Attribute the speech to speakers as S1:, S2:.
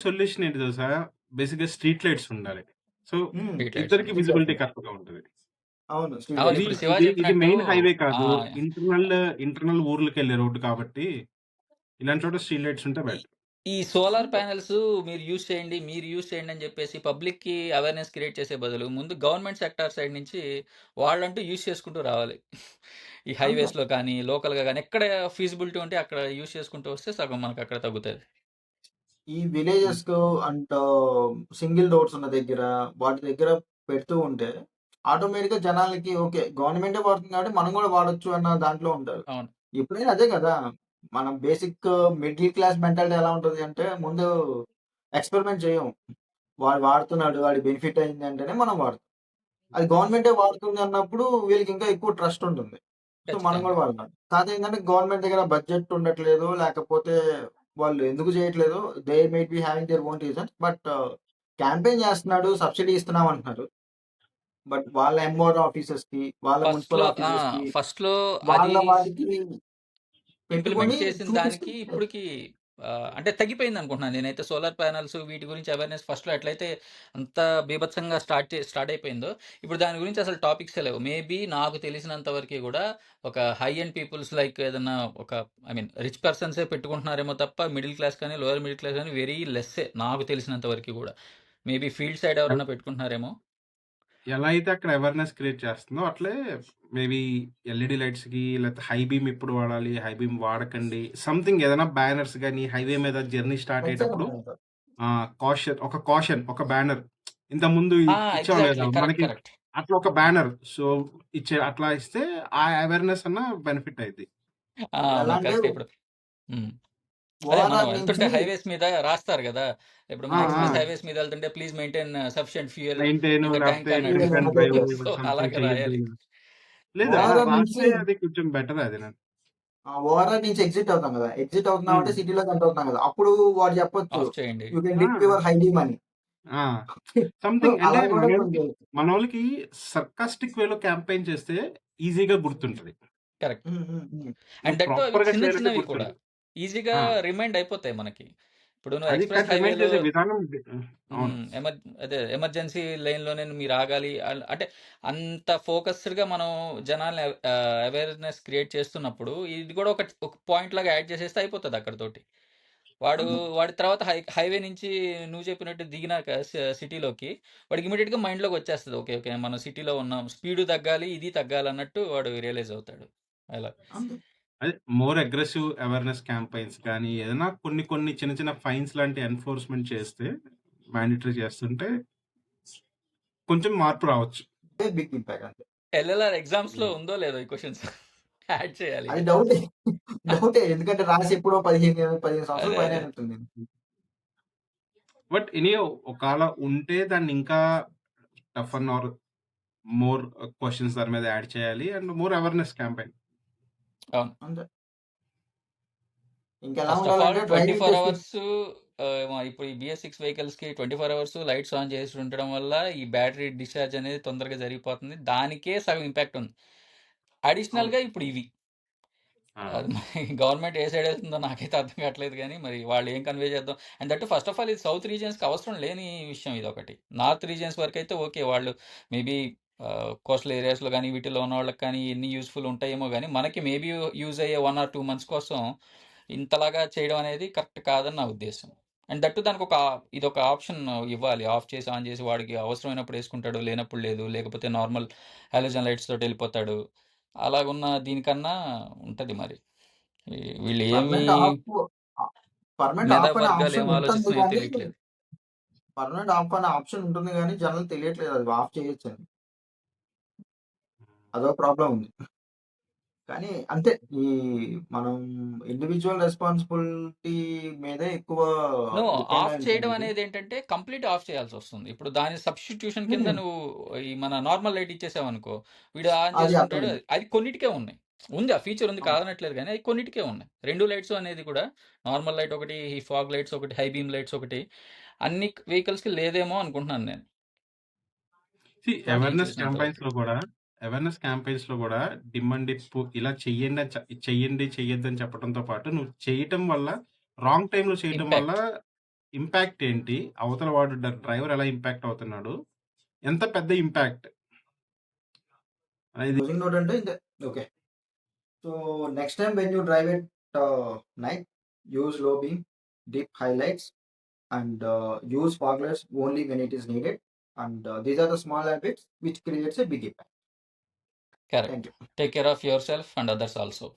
S1: Solution ఏంటి తెలుసా? బేసిక్‌గా స్ట్రీట్ లైట్స్ ఉండాలి. సో,
S2: స్ట్రీట్ లైట్స్
S1: ఇద్దరికి
S2: ఉండాలి.
S1: విజిబిలిటీ కరెక్ట్‌గా ఉంటది.
S2: అవును. స్ట్రీట్
S1: ఇది
S2: లైట్స్
S1: ఇది
S2: ఉండాలి.
S1: ఇప్పుడు ఇది
S2: చెప్పినట్టు
S1: మెయిన్ హైవే కాదు.
S2: ఆహ్,
S1: ఇంటర్నల్ ఊర్లకెళ్ళే రోడ్డు కాబట్టి, ఇలాంటి చోట స్ట్రీట్ లైట్స్ ఉంటే
S2: ఈ
S1: బెటర్.
S2: ఈ సోలార్ ప్యానెల్స్ మీరు యూజ్ చేయండి అని చెప్పేసి పబ్లిక్‌కి అవేర్‌నెస్ క్రియేట్ చేసే బదులు, ముందు గవర్నమెంట్ సెక్టార్ సైడ్ నుంచి వాళ్ళంటూ యూజ్ చేసుకుంటూ రావాలి. ఈ
S3: అంతే.
S2: హైవేస్‌లో కానీ, లోకల్‌గా గానీ ఎక్కడ ఫీజిబిలిటీ ఉంటే అక్కడ యూజ్ చేసుకుంటూ వస్తే సగం మనకక్కడ తగ్గుతది.
S3: ఈ విలేజెస్‌కు అండ్ సింగిల్ డోర్స్ ఉన్న దగ్గర, వాటి దగ్గర పెడుతూ ఉంటే ఆటోమేటిక్‌గా జనాలకి ఓకే. గవర్నమెంటే వాడుతుంది కాబట్టి మనం గూడా వాడొచ్చు అన్న దాంట్లో ఉంటారు.
S2: అవును.
S3: ఎప్పుడైనా అదే గదా! మనం బేసిక్ మిడిల్ క్లాస్ మెంటాలిటీ ఎలా ఉంటది అంటే ముందు ఎక్స్‌పెరిమెంట్ చేయం. వాడు వాడుతున్నాడు, వాడికి బెనిఫిట్ అయింది అంటేనే మనం వాడతాం. అది గవర్నమెంటే వాడుతుంది అన్నప్పుడు వీళ్ళకి ఇంకా ఎక్కువ ట్రస్ట్ ఉంటుంది. సో, మనం
S2: ఖచ్చితంగా.
S3: గూడా వాడతాం. కాతే ఏంటంటే గవర్నమెంట్ దగ్గర బడ్జెట్ ఉండట్లేదు. లేకపోతే వాళ్ళు ఎందుకు చేయట్లేదు. They might be having their own reasons. But campaign చేస్తున్నాడు. సబ్సిడీ ఇస్తున్నాం అంటున్నారు. బట్ వాళ్ళ ఎంఆర్ఓ ఆఫీసెస్‌కి, వాళ్ళ మున్సిపల్ ఆఫీసెస్‌కి,
S2: ఫస్ట్‌లో అది
S3: వాళ్ళ వాటికి పెట్టుకొని
S2: ఇంప్లిమెంట్ చేసిన
S3: చూపిస్తే
S2: దానికి ఇప్పటికి అంటే తగ్గిపోయిందనుకుంటున్నాను నేనైతే. సోలార్ ప్యానెల్స్ వీటి గురించి అవేర్‌నెస్ ఫస్ట్‌లో ఎట్లయితే అంత బీభత్సంగా స్టార్ట్ అయిపోయిందో, ఇప్పుడు దాని గురించి అసలు టాపిక్సే లేవు. మేబీ నాకు తెలిసినంత వరకి గూడా ఒక హై ఎండ్ పీపుల్స్ లైక్ ఏదన్నా ఒక ఐ మీన్ రిచ్ పర్సన్సే పెట్టుకుంటున్నారేమో తప్ప మిడిల్ క్లాస్ కానీ, లోయర్ మిడిల్ క్లాస్ కానీ వెరీ లెస్సే నాకు తెలిసినంత వరకి గూడా. మేబీ ఫీల్డ్ సైడ్ ఎవరన్నా పెట్టుకుంటున్నారేమో.
S1: ఎలా అయితే అక్కడ అవేర్‌నెస్ క్రియేట్ చేస్తుందో, అట్లే మేబీ ఎల్‌ఈడీ లైట్స్‌కి లేకపోతే హై బీమ్ ఎప్పుడు వాడాలి, హై బీమ్ వాడకండి. సంథింగ్ ఏదైనా బ్యానర్స్ గాని, హైవే మీద జర్నీ స్టార్ట్ అయ్యేటప్పుడు
S3: ఖచ్చితంగా.
S1: ఒక బ్యానర్ ఇంతకుముందు ఇచ్చేవాళ్ళు కదా!
S2: ఎగ్జాక్ట్‌లీ. కరెక్ట్.
S1: మనకి
S2: కరెక్ట్.
S1: అట్లా ఒక బ్యానర్. సో, అట్లా ఇస్తే ఆ అవేర్‌నెస్ అన్న బెనిఫిట్ అయిద్ది.
S3: ఎలా
S2: అవును.
S3: అంటే
S2: కరెక్టే. ఇప్పుడు హ్మ్. అదే మనం
S3: ఓఆర్ఆర్
S2: వెళ్తుంటే
S3: నుంచి
S2: హైవేస్ మీద రాస్తారు గదా! ఇప్పుడు
S1: ఆ!
S2: మన
S1: ఆ!
S2: ఎక్స్‌ప్రెస్ హైవేస్ మీద వెళ్తుంటే please maintain sufficient fuel
S1: maintain
S2: in the tank
S1: లేకపోతే
S2: అన్నట్టు.
S1: Drink and drive
S3: energisers
S2: so,
S1: something
S2: అలాగే
S1: చేయొద్దు.
S2: రాయాలి.
S1: లేదు అలా
S3: ఓఆర్ఆర్ నుంచి
S1: రాస్తే అది కొంచెం బెటర్ అది.
S3: ఓఆర్ఆర్ నుంచి ఎగ్జిట్ అవుతాం గదా! ఎగ్జిట్
S1: హ్మ్.
S3: అవుతున్నామంటే సిటీలోకి ఎంటర్ అవుతున్నాం గదా! అప్పుడు వాడు చెప్పొచ్చు.
S2: ఆఫ్ చేయండి.
S3: యూ కెన్
S1: ఆ!
S3: డిప్ యువర్ హై బీమ్ అని.
S1: ఆ! సంథింగ్ అంటే
S3: అలా గూడా కొంచెం
S1: మనోళ్ళకి సర్కాస్టిక్ వేలో క్యాంపెయిన్ చేస్తే ఈజీగా గుర్తుంటది.
S2: కరెక్ట్.
S3: హ్మ్. హ్మ్. హ్మ్.
S2: అండ్
S1: నువ్వు
S2: దట్ టూ అవి
S1: ప్రాపర్‌గా
S2: చిన్న
S1: చేయాలంటే
S2: చిన్నవి కూడా.
S1: గుర్తుండదు.
S2: ఈజీగా
S1: ఆ!
S2: రిమైండ్ అయిపోతాయి మనకి. ఇప్పుడు నువ్వు
S1: అది
S2: ఎక్స్‌ప్రెస్
S1: కానీ రిమైండ్
S2: హైవేలో
S1: చేసే విధానం అవును.
S2: హ్మ్. అదే ఎమర్జెన్సీ లేన్‌లోనే మీరు ఆగాలి. అంటే అంత ఫోకస్డ్‌గా మనం జనాల్ని అవేర్‌నెస్ క్రియేట్ చేస్తున్నప్పుడు ఇది కూడా ఒక పాయింట్ లాగా యాడ్ చేసేస్తే అయిపోతది అక్కడితోటి. వాడు
S3: అంతే.
S2: వాడి తర్వాత హైవే నుంచి నువ్వు చెప్పినట్టు దిగినాక సిటీలోకి వాడికి ఇమ్మీడియేట్‌గా మైండ్‌లోకి వచ్చేస్తది. ఓకే. ఓకే. మనం సిటీలో ఉన్నాం. స్పీడు తగ్గాలి, ఇది తగ్గాలన్నట్టు వాడు రియలైజ్ అవుతాడు. అలా.
S3: అంతే.
S1: అదే మోర్ అగ్రెసివ్ అవేర్‌నెస్ క్యాంపెయిన్స్ కానీ ఏదైనా కొన్ని కొన్ని చిన్న చిన్న ఫైన్స్ లాంటి ఎన్ఫోర్స్‌మెంట్ చేస్తే మాండేటరీ చేస్తుంటే కొంచెం మార్పు రావచ్చు.
S3: బిగ్ ఇంపాక్ట్ అంతే.
S2: ఎల్ఎల్ఆర్ ఎగ్జామ్స్‌లో
S1: హ్మ్.
S2: ఉందో లేదో ఈ క్వెషన్స్ యాడ్ చేయాలి
S3: అది
S2: ఇక.
S3: డౌటే. డౌటే. ఎందుకంటే రాసి ఎప్పుడో 15 సంవత్సరాల
S2: అదే.
S3: పైనే
S2: అదే.
S3: అయినట్టుంది.
S1: బట్ ఎనీహౌ ఒకాళ ఉంటే దాన్ని ఇంకా టఫన్ ఆర్ మోర్ క్వెషన్స్ దాని మీద యాడ్ చేయాలి. And more awareness campaign.
S2: అవును.
S3: అంతే. ఇంకెలా
S2: ఫస్ట్ ఆఫ్ ఆల్
S3: ఉండాలంటే డ్రైవింగ్
S2: 24
S3: టెస్టింగ్
S2: అవర్స్ ఇప్పుడు ఈ BS6 వెహికల్స్‌కి 24 అవర్స్ లైట్స్ ఆన్ చేసి ఉండడం వల్ల ఈ బ్యాటరీ డిశ్చార్జ్ అనేది తొందరగా జరిగిపోతుంది. దానికే సగం ఇంపాక్ట్ ఉంది.
S3: అవును.
S2: అడిషనల్‌గా ఇప్పుడు ఇవి.
S1: ఆ!
S2: అది మరి గవర్నమెంట్ ఏ సైడ్ ఎళ్తుందో నాకైతే అర్థం కావట్లేదు గానీ, మరి వాళ్ళు ఏం కన్వే చేద్దాం and that first of all ఇది సౌత్ రీజియన్స్‌కి అవసరం లేని విషయం ఇదొకటి. నార్త్ రీజియన్స్ వరకైతే ఓకే. వాళ్ళు మేబీ కోస్టల్ ఏరియాస్‌లో గానీ, వీటిలో ఉన్న వాళ్ళకి కానీ ఇన్ని యూజ్‌ఫుల్ ఉంటాయేమో గానీ, మనకి మేబీ యూజ్ అయ్యే 1 ఆర్ 2 మంత్స్ కోసం ఇంతలాగా చేయడం అనేది కరెక్ట్ కాదని నా ఉద్దేశ్యం. అండ్ దట్ దానికొక ఇదొక ఆప్షన్ ఇవ్వాలి. ఆఫ్ చేసి, ఆన్ చేసి వాడికి అవసరమైనప్పుడు యేసుకుంటాడు. లేనప్పుడు లేదు. లేకపోతే నార్మల్ హాలోజన్ లైట్స్ తోటెళ్ళిపోతాడు. అలాగున్న దీనికన్నా ఉంటది మరి. వీళ్ళు ఏమి
S3: పర్మనెంట్ ఆఫ్ ఆహ్, పర్మనెంట్ ఆఫ్ అనే
S2: మేధావర్గాలు
S3: ఆప్షన్
S2: ఏం
S3: ఉంటుంది
S2: ఆలోచిస్తున్నాయో
S3: గానీ,
S2: తెలియట్లేదు.
S3: పర్మనెంట్ ఆఫ్ అనే ఆప్షన్ ఉంటుంది గానీ, జనాలకి తెలియట్లేదు అది ఆఫ్ చేయొచ్చని. అదో ప్రాబ్లమ్ ఉంది. కానీ అంతే ఈ మనం ఇండివిడ్యువల్ రెస్పాన్సిబిలిటీ మీదే ఎక్కువ
S2: ఆఫ్
S3: డిపెండెన్స్
S2: చేయడం
S3: అనేది.
S2: అనేదేంటంటే కంప్లీట్ ఆఫ్ చేయాల్సొస్తుంది. ఇప్పుడు దాని సబ్‌స్టిట్యూషన్ కింద
S3: హ్మ్.
S2: నువ్వు ఈ మన నార్మల్ లైట్ ఇచ్చేసావనుకో, వీడు ఆన్
S3: అది
S2: చేసుకుంటాడు.
S3: అర్థమైంది.
S2: అది కొన్నిటికే ఉన్నాయి. ఉంది ఆ ఫీచర్ ఉంది
S3: అవును.
S2: కాదనట్లేదు గానీ, అయి కొన్నిటికే ఉన్నాయి. 2 లైట్స్ అనేది కూడా నార్మల్ లైట్ ఒకటి, ఈ ఫాగ్ లైట్స్ ఒకటి, హై బీమ్ లైట్స్ ఒకటి అన్ని వెహికల్స్‌కి లేదేమో అనుకుంటున్నాను నేను. నేను చూసినంత వరకు.
S1: అవేర్‌నెస్ క్యాంపెయిన్స్‌లో గూడా డిమ్ అండ్ డిప్ ఇలా చెయ్యండి, చెయ్యొద్దని చెప్పడంతో పాటు నువ్వు చేయటం వల్ల రాంగ్ టైమ్‌లో చేయటం వల్ల
S2: ఇంపాక్ట్.
S1: ఇంపాక్ట్ ఏంటి? అవతల వాడు డ్రైవర్ ఎలా ఇంపాక్ట్ అవుతున్నాడు? ఎంత పెద్ద ఇంపాక్ట్ అనేది
S3: క్లోజింగ్ నోట్ అంటే ఇంతే. Okay. So next time when you drive it night, use లో beam, deep highlights, and use foglets only when it is needed. And these are the small habits which creates a big impact.
S2: Correct.
S3: Thank you.
S2: Take care of your self and others also.